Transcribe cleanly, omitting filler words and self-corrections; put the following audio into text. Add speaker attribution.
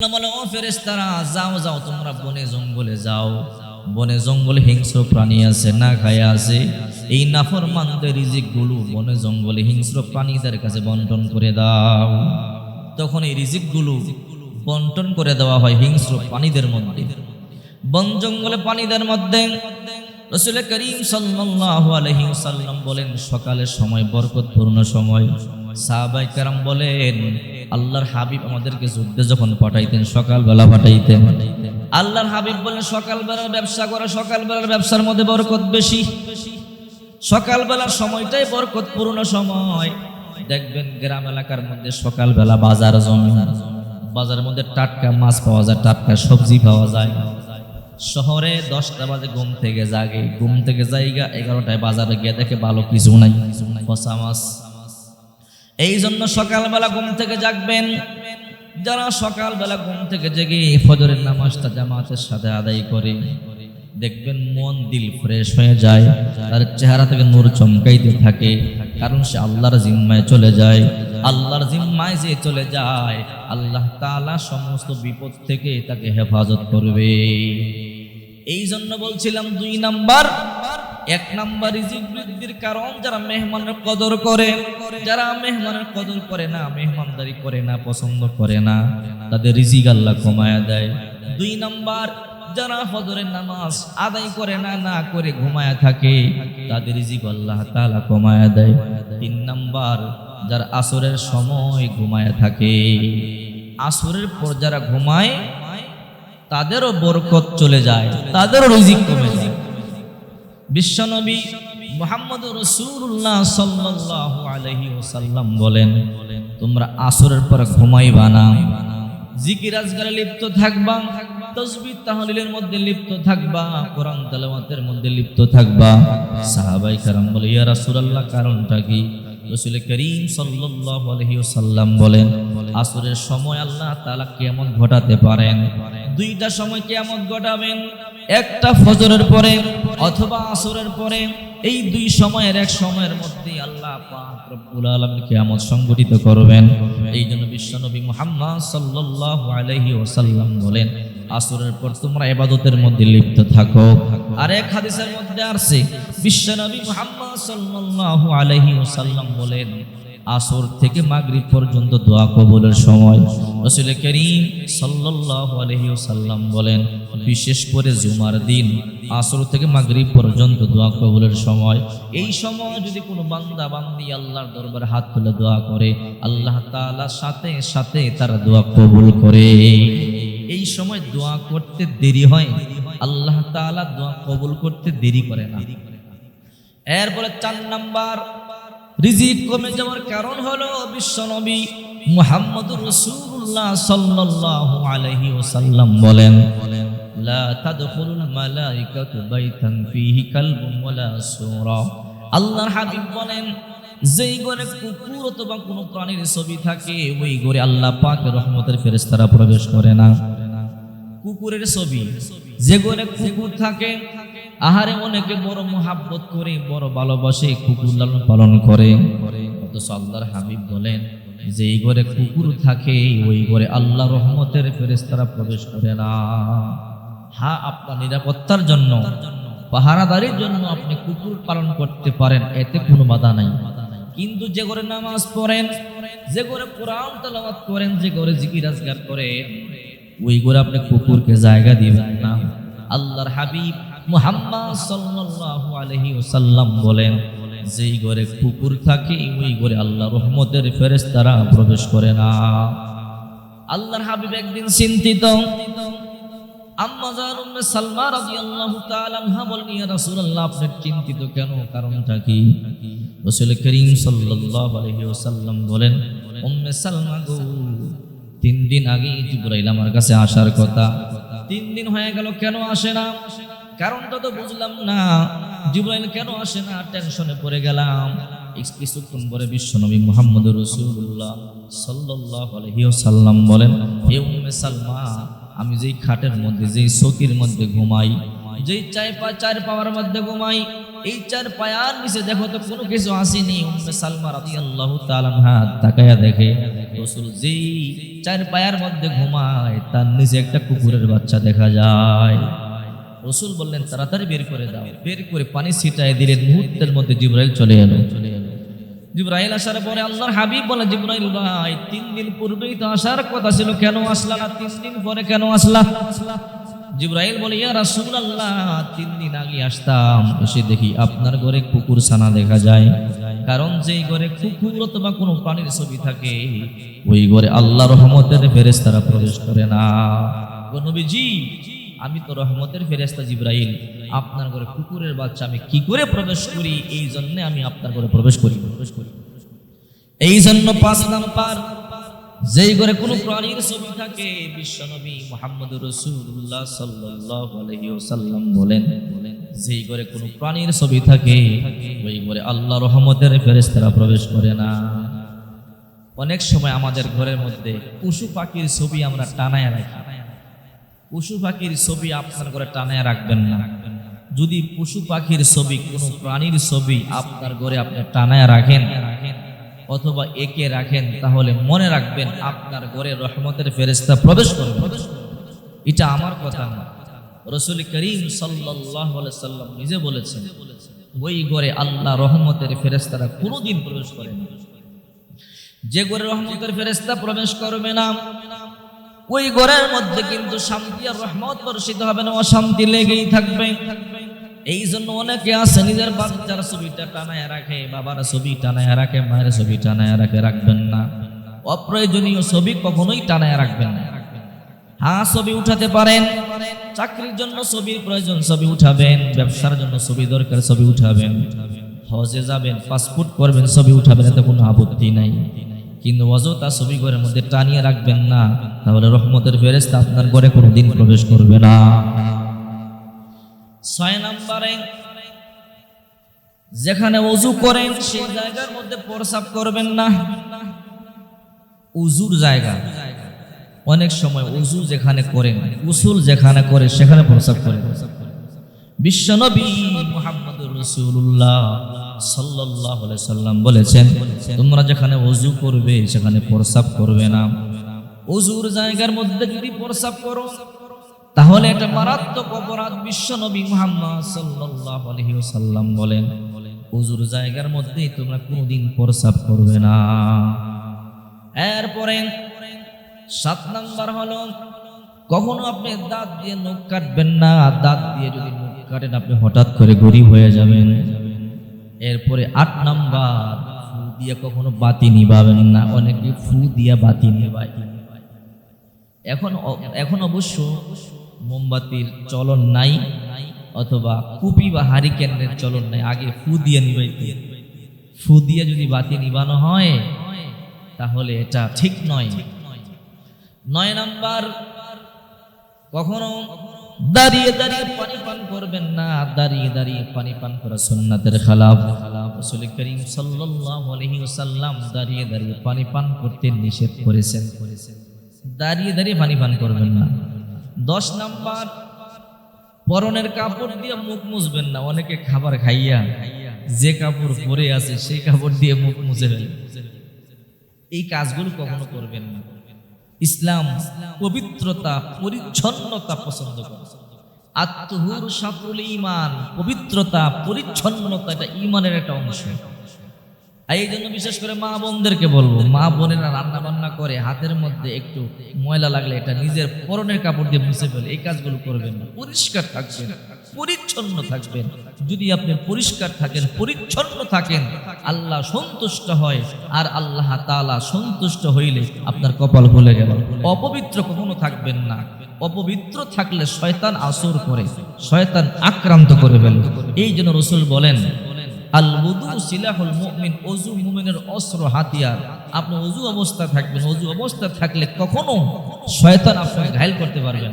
Speaker 1: বলে, ও ফেরেশতারা, যাও যাও, তোমরা বনে জঙ্গলে যাও। বনে জঙ্গলে হিংস্র প্রাণী আছে, না খায়া আছে। এই নাফরমানদের রিজিকগুলো বনে জঙ্গলে হিংস্র প্রাণীদের কাছে বন্টন করে দাও। তখন এই রিজিকগুলো বন্টন করে দেওয়া হয় হিংস্র প্রাণীদের মধ্যে। বন জঙ্গলে প্রাণীদের মধ্যে রাসূল করিম সাল্লাল্লাহু আলাইহি ওয়াসাল্লাম বলেন, সকালের সময় বরকতপূর্ণ সময়। সাহাবায়ে কেরাম বলেন, আল্লাহর হাবিব আমাদেরকে যুদ্ধে যখন পাঠাইতেন সকালবেলা পাঠাইতেন। আল্লাহর হাবিব বলেন, সকালবেলার ব্যবসা করে, সকালবেলার ব্যবসার মধ্যে বরকত বেশি। সকালবেলার সময়টাই বরকতপূর্ণ সময়। দেখবেন গ্রাম এলাকার মধ্যে সকালবেলা বাজার জমে, বাজারের মধ্যে টাটকা মাছ পাওয়া যায়, টাটকা সবজি পাওয়া যায়। শহরে 10টা বাজে ঘুম থেকে জাগে, ঘুম থেকে জায়গা 11টায় বাজারে গিয়ে দেখে ভালো কিছু নাই, পচা মাছ। এই জন্য সকালবেলা ঘুম থেকে জাগবেন। যারা সকালবেলা ঘুম থেকে জেগে ফজরের নামাজটা জামাতের সাথে আদায় করে, দেখবেন মন দিল ফ্রেশ হয়ে যায়, তার চেহারা থেকে নূর চমকাইতে থাকে। কারণ সে আল্লাহর জিম্মায় চলে যায়। আল্লাহর জিম্মায় যে চলে যায়, আল্লাহ তাআলা সমস্ত বিপদ থেকে তাকে হেফাজত করবে। এই জন্য বলছিলাম 2 নাম্বার। 1 নাম্বার রিজিক বৃদ্ধির কারণ যারা মেহমানের কদর করে। যারা মেহমানের কদর করে না, মেহমানদারি করে না, পছন্দ করে না, তাদের রিজিক আল্লাহ কমায়া দেয়। 2 নাম্বার, যারা ফজরের নামাজ আদায় করে না, না করে ঘুমায়া থাকে, তাদের রিজিক আল্লাহ তাআলা কমায়া দেয়। 3 নাম্বার, যারা আসরের সময় ঘুমায়া থাকে, আসরের পর যারা ঘুমায় তাদেরও বরকত চলে যায়, তাদেরও রিজিক কমে যায়। বিশ্বনবী মুহাম্মদুর রাসূলুল্লাহ সাল্লাল্লাহু আলাইহি ওয়াসাল্লাম বলেন, তোমরা আসরের পর ঘুমাইবা না, জিকির আজকারে লিপ্ত থাকবা, তাসবিহ তাহলিলের মধ্যে লিপ্ত থাকবা, কোরআন তেলাওয়াতের মধ্যে লিপ্ত থাকবা। সাহাবায়ে কেরাম বলে, ইয়া রাসূলুল্লাহ, কারণটা কি? রাসূল করিম সাল্লাল্লাহু আলাইহি ওয়াসাল্লাম বলেন, আসরের সময় আল্লাহ তাআলা কিয়ামত ঘটাতে পারেন। 2টা সময় কিয়ামত ঘটাবেন, একটা ফজরের পরে অথবা আসরের পরে। এই 2 সময়ের এক সময়ের মধ্যে আল্লাহ পাক রব্বুল আলামিন কিয়ামত সংগঠিত করবেন। এই জন্য বিশ্বনবী মুহাম্মদ সাল্লাল্লাহু আলাইহি ওয়াসাল্লাম বলেন, আসরের পর তোমরা ইবাদতের মধ্যে লিপ্ত থাকো। আর এক হাদিসের মধ্যে আছে, বিশ্বনবী মুহাম্মদ সাল্লাল্লাহু আলাইহি ওয়াসাল্লাম বলেন, আসর থেকে মাগরিব পর্যন্ত দোয়া কবুলের সময়। রাসূল করিম সাল্লাল্লাহু আলাইহি ওয়াসাল্লাম বলেন, বিশেষ করে জুমার দিন আসর থেকে মাগরিব পর্যন্ত দোয়া কবুলের সময়। এই সময় যদি কোনো বান্দা বান্দি আল্লাহর দরবারে হাত তুলে দোয়া করে, আল্লাহ তাআলা সাথে সাথে তার দোয়া কবুল করে। এই সময় দোয়া করতে দেরি হয়, আল্লাহ তাআলা দোয়া কবুল করতে দেরি করে না। এরপরে 4 নাম্বার রিজিক কমে যাওয়ার কারণ হলো, বিশ্বনবী মুহাম্মদুর রাসূলুল্লাহ সাল্লাল্লাহু আলাইহি ওয়াসাল্লাম বলেন, লা তাদখুলুল মালাইকাতু বাইতান ফীহি কালবুন ওয়ালা সূরা। আল্লাহর হাবিব বলেন, যেই ঘরে কুকুর অথবা কোনো প্রাণীর ছবি থাকে, ওই ঘরে আল্লাহ পাকের রহমতের ফেরেশতারা প্রবেশ করে না। কুকুরের ছবি, যে ঘরে কুকুর থাকে, আহারে অনেকে বড় মোহাব্বত করে, বড় ভালোবাসে, কুকুর লালন পালন করে। অথচ আল্লাহর হাবিব বলেন, যে এই ঘরে কুকুর থাকে, ওই ঘরে আল্লাহ রহমতের ফেরেশতারা প্রবেশ করে না। হ্যাঁ, আপনার নিরাপত্তার জন্য, পাহারাদারির জন্য আপনি কুকুর পালন করতে পারেন, এতে কোনো বাধা নাই। কিন্তু যে ঘরে নামাজ পড়েন, যে ঘরে কোরআন তেলাওয়াত করেন, যে ঘরে জিকির আজকার করেন, ওই ঘরে আপনি কুকুরকে জায়গা দিবেন না। আল্লাহর হাবিব মুহাম্মদ সাল্লাল্লাহু আলাইহি ওয়াসাল্লাম বলেন, যেই ঘরে কুকুর থাকে, ওই ঘরে আল্লাহর রহমতের ফেরেশতারা প্রবেশ করে না। আল্লাহর হাবিব একদিন চিন্তিত। আম্মা জান উম্মে সালমা রাদিয়াল্লাহু তাআলা আনহা বলেন, ইয়া রাসূলুল্লাহ, আপনি চিন্তিত কেন? কারণটা কি? রাসূল করিম সাল্লাল্লাহু আলাইহি ওয়াসাল্লাম বলেন, উম্মে সালমা গো, 3 দিন আগে জিবরাইল আমার কাছে আসার কথা, 3 দিন হয়ে গেল, কেন আসে না? কারণটা তো বুঝলাম না, জিবরাইল কেন আসে না? টেনশনে পড়ে গেলাম। কিছুক্ষণ পরে বিশ্বনবী মুহাম্মদুর রাসূলুল্লাহ সাল্লাল্লাহু আলাইহি ওয়াসাল্লাম বলেন, হে উম্মে সালমা, আমি যেই খাটের মধ্যে, যেই চৌকির মধ্যে ঘুমাই, যেই চার পাওয়ার মধ্যে ঘুমাই, এই চার পায়ার নিচে দেখো তো কোনো কিছু আসেনি। উম্মে সালমা রাদিয়াল্লাহু তাআলা আনহা তাকায়া দেখে রাসূল যেই চার পায়ার মধ্যে ঘুমায় তার নিচে একটা কুকুরের বাচ্চা দেখা যায়। রাসূল বললেন তাড়াতাড়ি বের করে দাও। বের করে পানি ছিটায় দিলেন, মুহূর্তের মধ্যে জিবরাইল চলে এলো। জিবরাইল আসার পরে আল্লাহর হাবিব বলে, জিবরাইল ভাই 3 দিন পূর্বেই তো আসার কথা ছিল, কেন আসলা না? 3 দিন পরে কেন আসলা? জিবরাইল বলে, ইয়া রাসূলুল্লাহ 3 দিন আগে আসতাম, এসে দেখি আপনার ঘরে কুকুর ছানা দেখা যায়। কারণ যেই ঘরে কুকুর অথবা কোনো প্রাণীর ছবি থাকে ওই ঘরে আল্লাহর রহমতের ফেরেশতারা প্রবেশ করে না। গো নবীজি, আমি তো রহমতের ফেরেশতা জিবরাইল, আপনার ঘরে কুকুরের বাচ্চা আমি কি করে প্রবেশ করি? এই জন্য আমি আপনার ঘরে প্রবেশ করি। এই জন্য 5 নাম্বার, যেই ঘরে কোনো প্রাণীর ছবি থাকে, বিশ্বনবী মুহাম্মদুর রাসূলুল্লাহ সাল্লাল্লাহু আলাইহি ওয়াসাল্লাম বলেন, যেই ঘরে কোনো প্রাণীর ছবি থাকে ওই ঘরে আল্লাহর রহমতের ফেরেশতারা প্রবেশ করে না। অনেক সময় আমাদের ঘরের মধ্যে পশু পাখির ছবি আমরা টানায় রাখি। পশু পাখির ছবি আপনার ঘরে টানায় রাখবেন না। যদি পশু পাখির ছবি, কোনো প্রাণীর ছবি আপনার ঘরে আপনি টানায় রাখেন অথবা একে রাখেন, তাহলে মনে রাখবেন আপনার ঘরে রহমতের ফেরেশতা প্রবেশ করবে। এটা আমার কথা না, রাসূল করিম সাল্লাল্লাহু আলাইহি সাল্লাম নিজে বলেছেন, ওই ঘরে আল্লাহ রহমতের ফেরেশতারা কোনোদিন প্রবেশ করে না। যে ঘরে রহমতের ফেরেশতা প্রবেশ করবে না ওই ঘরের মধ্যে কিন্তু শান্তি আর রহমত বর্ষিত হবে না, অশান্তি লেগেই থাকবে। এই জন্য অনেকে আছে নিজের বাচ্চার ছবিটা টানায় রাখে, বাবার ছবি টানায় রাখে, মায়ের ছবি টানায় রাখে। রাখবেন না, অপ্রয়োজনীয় ছবি কখনোই টানায় রাখবেন না। হ্যাঁ, ছবি উঠাতে পারেন, চাকরির জন্য ছবির প্রয়োজন, ছবি উঠাবেন। ব্যবসার জন্য ছবি দরকার, ছবি উঠাবেন। হজে যাবেন, পাসপোর্ট করবেন, ছবি উঠাবেন, এতে কোনো আপত্তি নাই। কিন্তু অযথা ছবি ঘরের মধ্যে টানিয়ে রাখবেন না, তাহলে রহমতের ফেরেশতা আপনার ঘরে কোনোদিন প্রবেশ করবে না। 6 নম্বরে, যেখানে ওযু করেন সেই জায়গার মধ্যে প্রস্রাব করবেন না। ওযুর জায়গা, অনেক সময় ওযু যেখানে করেন, গোসল যেখানে করে সেখানে প্রস্রাব করেন। বিশ্বনবী মুহাম্মদুর রাসূলুল্লাহ সাল্লাল্লাহু আলাইহি সাল্লাম বলেছেন, তোমরা যেখানে ওযু করবে সেখানে প্রস্রাব করবে না। ওযুর জায়গার মধ্যে যদি প্রস্রাব করো তাহলে এটা মারাত্মক অপরাধ। বিশ্বনবী মুহাম্মদ সাল্লাল্লাহু আলাইহি ওয়াসাল্লাম বলেন, ওযুর জায়গার মধ্যে তোমরা কোনোদিন প্রস্রাব করবে না। এরপরে 7 নাম্বার হলো, কখনো আপনি দাঁত দিয়ে নখ কাটবেন না। দাঁত দিয়ে যদি নখ কাটেন আপনি হঠাৎ করে গরিব হয়ে যাবেন। এরপরে 8 নাম্বার, ফু দিয়ে কখনো বাতি নিভাবেন না। অনেকে ফু দিয়া বাতি নিভায়। এখন অবশ্য মোমবাতির চলন নাই, অথবা কুপি বা হারিকেনের চলন নাই। আগে ফু দিয়ে নিভাইতে। ফু দিয়ে যদি বাতি নিভানো হয় তাহলে এটা ঠিক নয়। 9 নাম্বার, কখনো দাঁড়িয়ে দাঁড়িয়ে পানি পান করবেন না। দাঁড়িয়ে দাঁড়িয়ে পানি পান করা সুন্নাতের খেলাফ। রাসূল করিম সাল্লাল্লাহু আলাইহি ওয়াসাল্লাম দাঁড়িয়ে দাঁড়িয়ে পানি পান করতে নিষেধ করেছেন। দাঁড়িয়ে দাঁড়িয়ে পানি পান করবেন না। 10 নাম্বার, পরনের কাপড় দিয়ে মুখ মুছবেন না। অনেকে খাবার খাইয়া যে কাপড় পরে আছে সেই কাপড় দিয়ে মুখ মুছে ফেলে। এই কাজগুলো কখনো করবেন না। ইসলাম পবিত্রতা, পরিচ্ছন্নতা পছন্দ করে। আত-তুহুর শাতরুল ঈমান, পবিত্রতা, পরিচ্ছন্নতা এটা ঈমানের একটা অংশ। এই জন্য বিশেষ করে মা বোনদেরকে বলবো, মা বোনেরা রান্না বান্না করে হাতের মধ্যে একটু ময়লা লাগলে এটা নিজের পরনের কাপড় দিয়ে মুছে ফেলে। এই কাজগুলো করবেন না। পরিষ্কার থাকবেন, পরিচ্ছন্ন থাকবেন। যদি আপনি পরিষ্কার থাকেন, পরিচ্ছন্ন থাকেন, আল্লাহ সন্তুষ্ট হয়। আর আল্লাহ তাআলা সন্তুষ্ট হইলে আপনার কপাল খুলে গেল। অপবিত্র কখনো থাকবেন না। অপবিত্র থাকলে শয়তান আসর করে, শয়তান আক্রান্ত করে ফেলে। এই জন্য রাসূল বলেন, আল wudu সিলাহুল মুমিন, ওযু মুমিনের অস্ত্র, হাতিয়ার। আপনি ওযু অবস্থা থাকবেন। ওযু অবস্থা থাকলে কখনো শয়তান আপনাকে ঘায়েল করতে পারবে না।